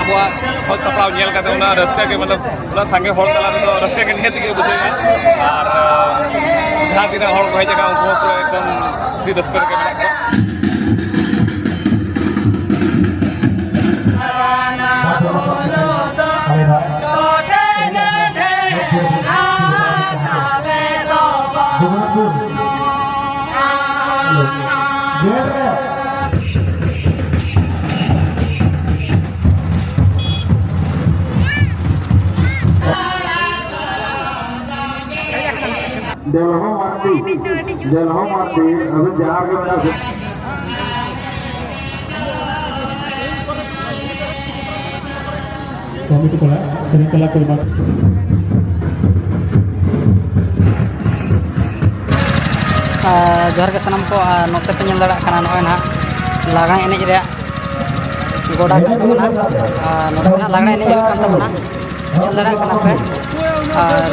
abuah hot saplau nyel kata una raska ke मतलब una sange hor tala to raska ke nihat ke bujhega ar jahan tina hor ko jaga unko ko ekdom si raska ke menak ko Dalam mati, अभी jar के बना kami itu pula sering kala kurban जोहर के सनम को नोते पे ñel दड़ा kana नोय ना लागणा एनेज रे गोडा का तबना नोते ना लागणा एनेज हुई kan तबना ñel दड़ा kana पे और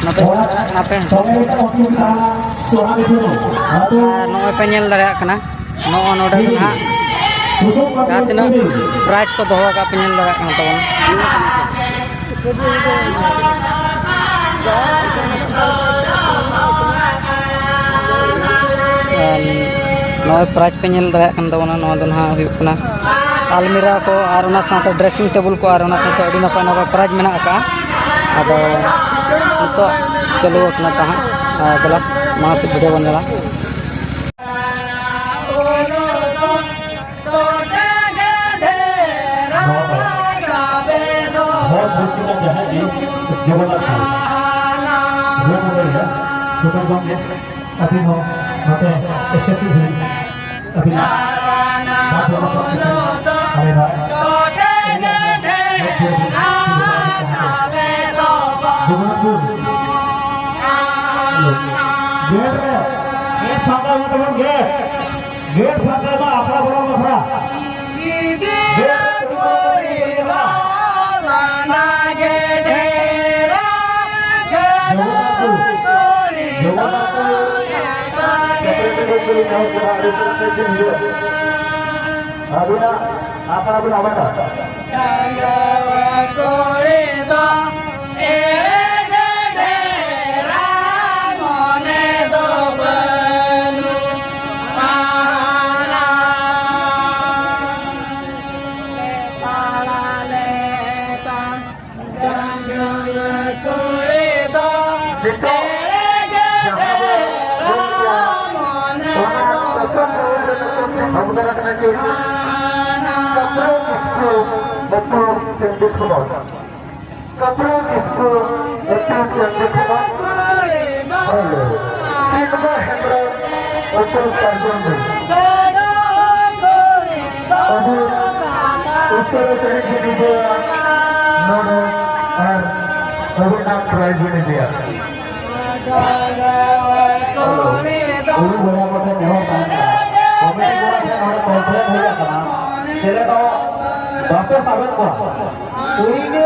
नोते kana पे नोय पे ñel दड़ा kana नो नोडे ना जहाँ तीन प्राइज को दोहरा का पे ñel दड़ा kana तबना नॉय प्राइज पे ñel दड़ा kan तबना नो दो ना हुई कना अलमीरा को और उना साथे ड्रेसिंग टेबल को और उना साथे अडी नपाय नपाय प्राइज मेना का अब तो चलो अपना कहाँ गला माँ से वीडियो बनला बहुत खुशी का जहां जी जबरदस्त है वो बढ़िया सुपर बम अभी हो होते एक्सेसिव है अभी बात हो अरे भाई गेट फाका मतलब गेट फाका में अपना बड़ा मफरा Abina, apa pun apa tak? कपड़ों किसको Bapak sahabat kok, ini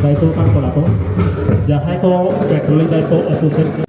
दायित्व kan ko lako jahay ko petrol daito atu se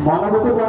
Mana betul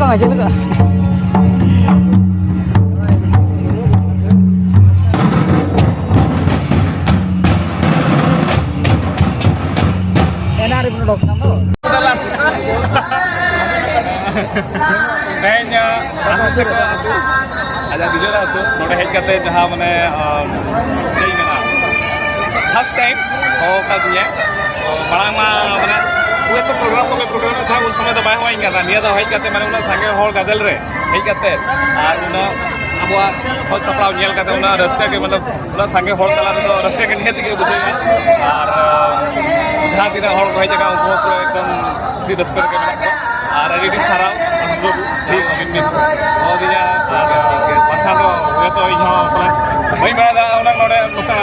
aja lu kak. Enak di produk kamu. Kayaknya asal ke ada video lah tu, noda head kata jahah mana kayak mana. First time, oh kagunya, malang mana. वे तो programme था उस समय तो bye हुआ इंगा था निया तो hedge करते माने उना संगे हॉल गादल रे हेज करते और उना अब हॉल सप्लाव नियल करते उना रस्का के मतलब उना संगे हॉल कला तो रस्का के नियत के बुझेगा और जहां दिन हॉल को जगह उनको को एकदम सी रस्का के मेना और रेडी सारा जो ठीक मिन ओ दिया बाथा तो वे तो इहो भाई बड़ा दा उना नोडे मुता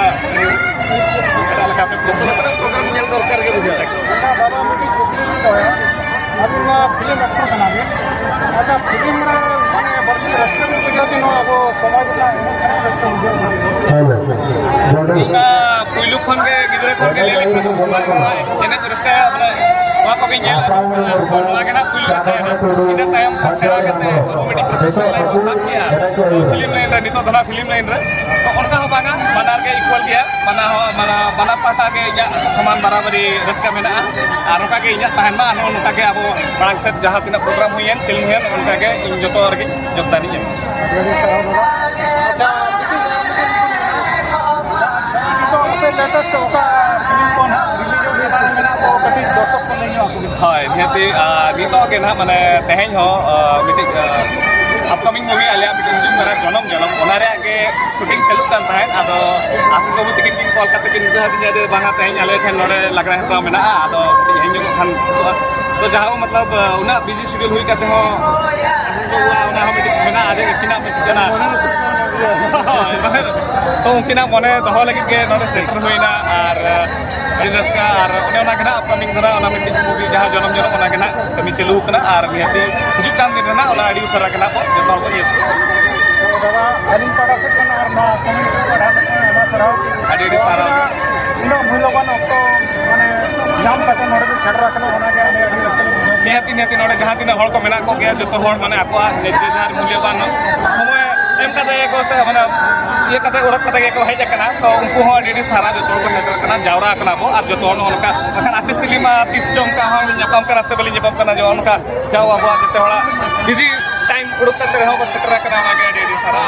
लगा पे प्रोग्राम नियल दरकार के बुझे बाबा मुझे अभी ना फिल्म एक्टर बना दे अच्छा फिल्म में माने बर्ती रास्ते में को जाती नो अब समाज का रास्ते में हेलो इंगा पुइलु खन के गिदरे खन के ले ले समाज एने रास्ता माने वहां को भी नेल लगे ना पुइलु रहते इन टाइम ससेरा करते कॉमेडी प्रोफेशनल लाइन साथ किया फिल्म लाइन रे नितो धना फिल्म लाइन रे तो उनका हो बागा बनार के इक्वल गया बना पाटा के या समान बराबरी रस्का मेना और उनका के इnya tahan ma anu उनका के अब बड़ा सेट जहां तीना प्रोग्राम हुयन फिल्म हुयन उनका के इन जतो और के जोगदानी है अच्छा तो पे लेटेस्ट ओका फिल्म कोन रिलीज होने बारे में तो कति दर्शक को नहीं आपको हाय निहती नितो के ना माने तेहेन हो मिटी अपकमिंग मूवी आलिया मिटी हिजुम करा जनम ओनारे के शूटिंग चालू kan tahan ado asis babu tikin king call kata kin itu hatinya ada banget tehnya ale kan nore lagra hata mena ado hinjo kan soal to jaho matlab una busy schedule hui kate ho asis babu una ho mena ade kina mena to kina mone doho lagi ke nore center huina ar Raska ar ona kena upcoming dara ona miti movie jaha janam ona kena kami chalu kana ar nihati hujukan din na ona adi usara kena po joto ko ye दादा अलिन पाड़ा से कौन और ना community बढ़ा सकते हैं हमारा सराव अड़ी सारा इन्हों मूल्यवान आपको माने जाम करते नोड़े भी छड़ रखना होना क्या है अड़ी रस्ते निहती नोड़े जहाँ तीन हॉल को मिला को गया जो तो हॉल माने आपको जहाँ मूल्यवान समय एम कते को से माने ये कते उरक कते को हेज करना तो उनको हो अड़ी सारा जो तो को हेज करना जावरा करना बो और जो तो उनका अखन आशीष तिलीमा 30 जन का हम जपम करा से बलि जपम करना जो उनका जाओ अब जते होला बिजी टाइम उड़क करते रहो बस सकरा करना आगे डेडी सारा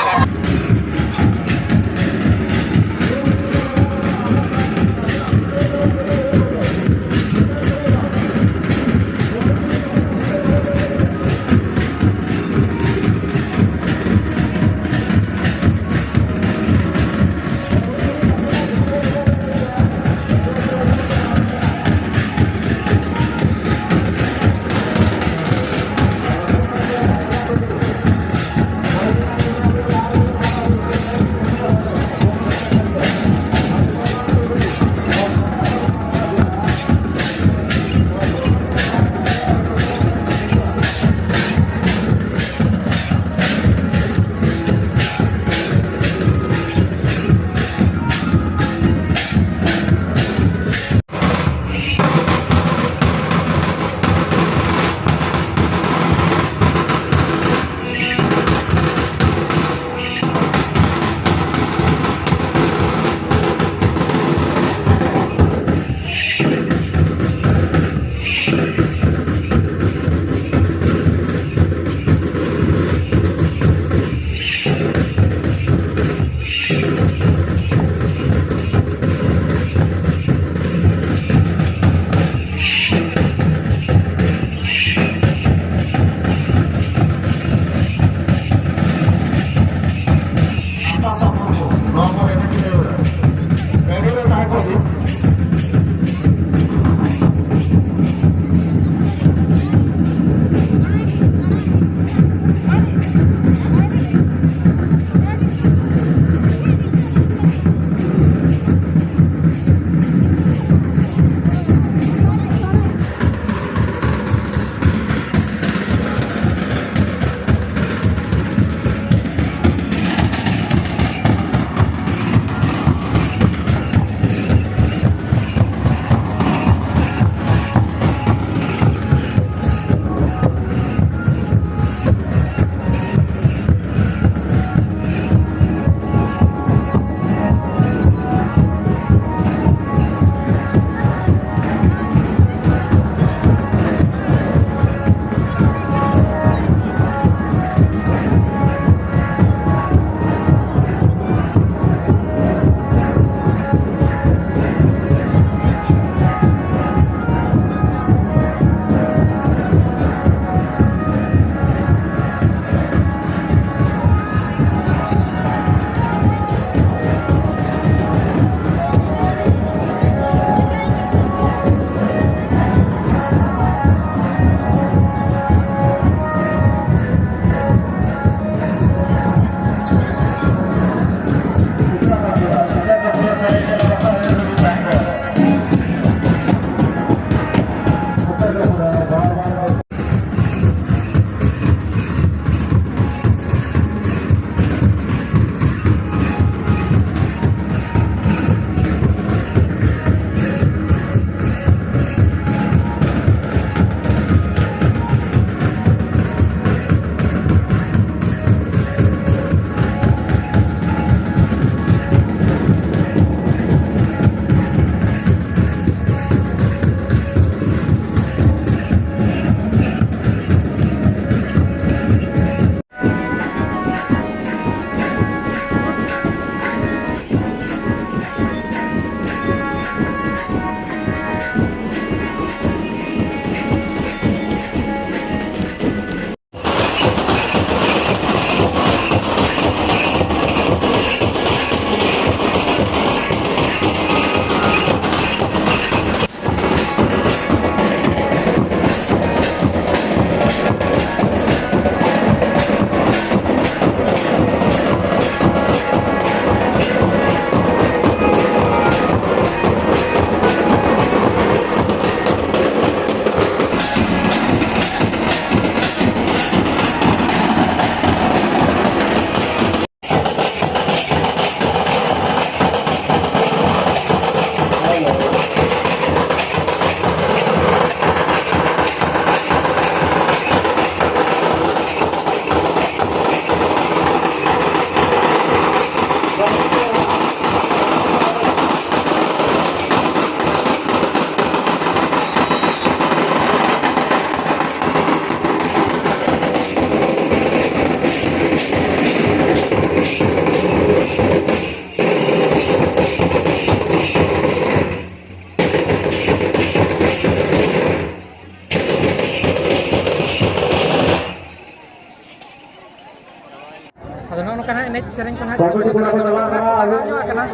एनएच सेरेंग को हां कमेटी को चला करा आगे कना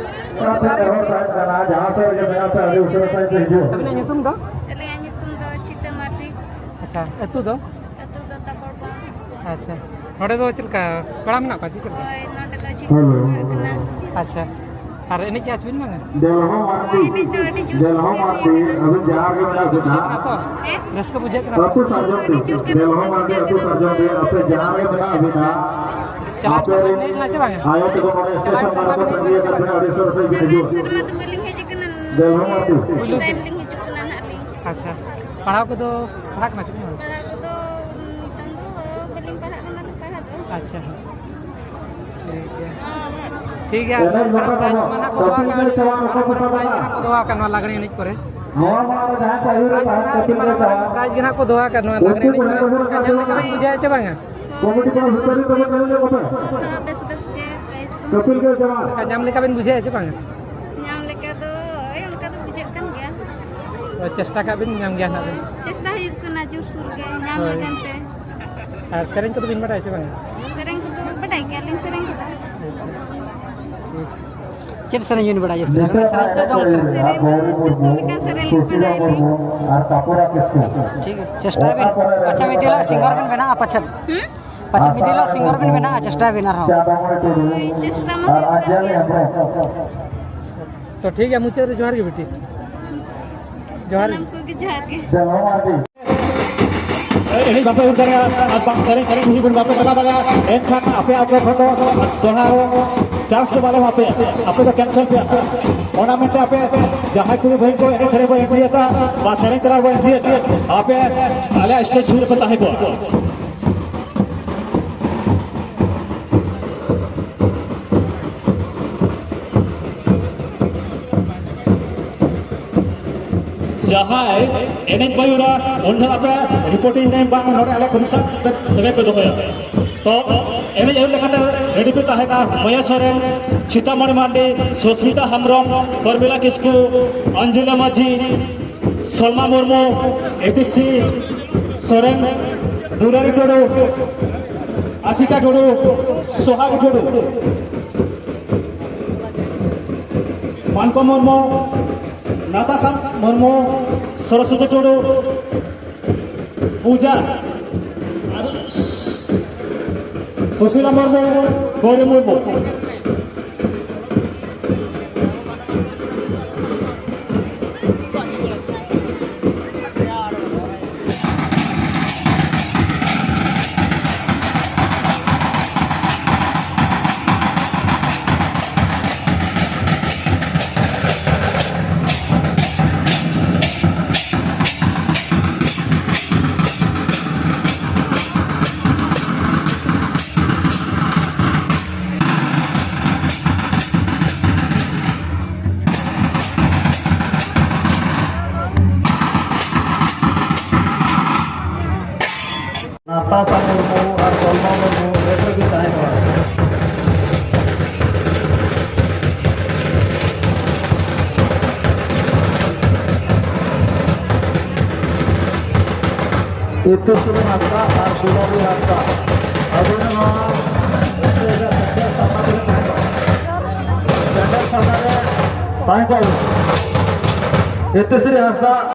साथ में और करा जहां से जे मेरा पे आगे उसमें साइड पे हिजो अबे nyutum दो Aling nyutum do Cita Mati अच्छा एतु दो atau do Tapor Bang. अच्छा नोडे दो चलका कड़ा मेना का chicken Oi nonde do Cita Halo. kena. अच्छा और एने क्या चुन मांगे देलहो मारती Ini do di jus. देलहो मारती अभी जहां के मेरा गुना को Eh रस को बुझे करा आपको साजन दे देलहो मारती आपको साजन दे अपने जहां के मेरा अभी ना चला नहीं नाचे बांगे आयो तो को स्टेशन मार को तंगिए कर बिना अडेसर से हिजो Serma tu beling heje kena. देलहो मारती Time beling heje kena nak ling. अच्छा पढ़ाओ को तो पढ़ा के नाचे Para aku do tanggo beling para kena tu para do. अच्छा ठीक है एने लोका तो मना को कपिल के जवान को पसा बना को दोआ करना लगने नहीं करे हवा मार जहां चाहिए रे कपिल के जवान प्राइज गिना को दोआ करना लगने नहीं करे जल्दी करें बुझाए छे बांगे कमेटी को भीतर तो कहले को Bes bes ke guys ko. Kapil के जवान का जाम लेका बिन बुझाए छे बांगे Nyam leka do onka do bujakkan ya. और चेष्टा का बिन नाम गया ना बिन Cesta huyuk kena jusur ke nyam lekan te. और सेरेंग को तो बिन बटाए छे बांगे Sering ko do badai ke ling sering kita. चल सेरेंग यून बड़ा जैसे सेरेंग तो दो सेरेंग सुशीला मुर्मू और कापुरा किसको ठीक है चेष्टा बिन अच्छा मैं दिला सिंगर बिन बना पछन पछन मैं दिला सिंगर बिन बना चेष्टा बिन रहा ज्यादा मोड़े टोडू Cesta और mah आज जाने हमरो तो ठीक है मुझे जोहार की बेटी जोहार namku ke jahar ke. देलहो मारती ini bapak udara abang sering hibur bapak tengah tengah enkan apa aku foto doharo charge to bale ape ape to cancel pe ona mente ape jahai kuri bhai ko ene sare bo entry ka ba sare tara bo entry ape ale stage sur pe tahe ko jahai ene bayura ondha ape reporting name bang nore ale komisar sagai pe dohoya to ene eu lekate ready pe tahena maya soren chitamani mande susmita hamrom formula kisku anjula maji solma murmu etc soren durari todu asika todu sohag todu manko murmu Natasam Murmu Saraswati Todu Puja Susila Murmu Gauri Murmu Natasha Murmu और सोलमा Murmu letter भी चाहेगा इतुश्री हस्ता और गुलाबी हस्ता अभी इतुश्री हस्ता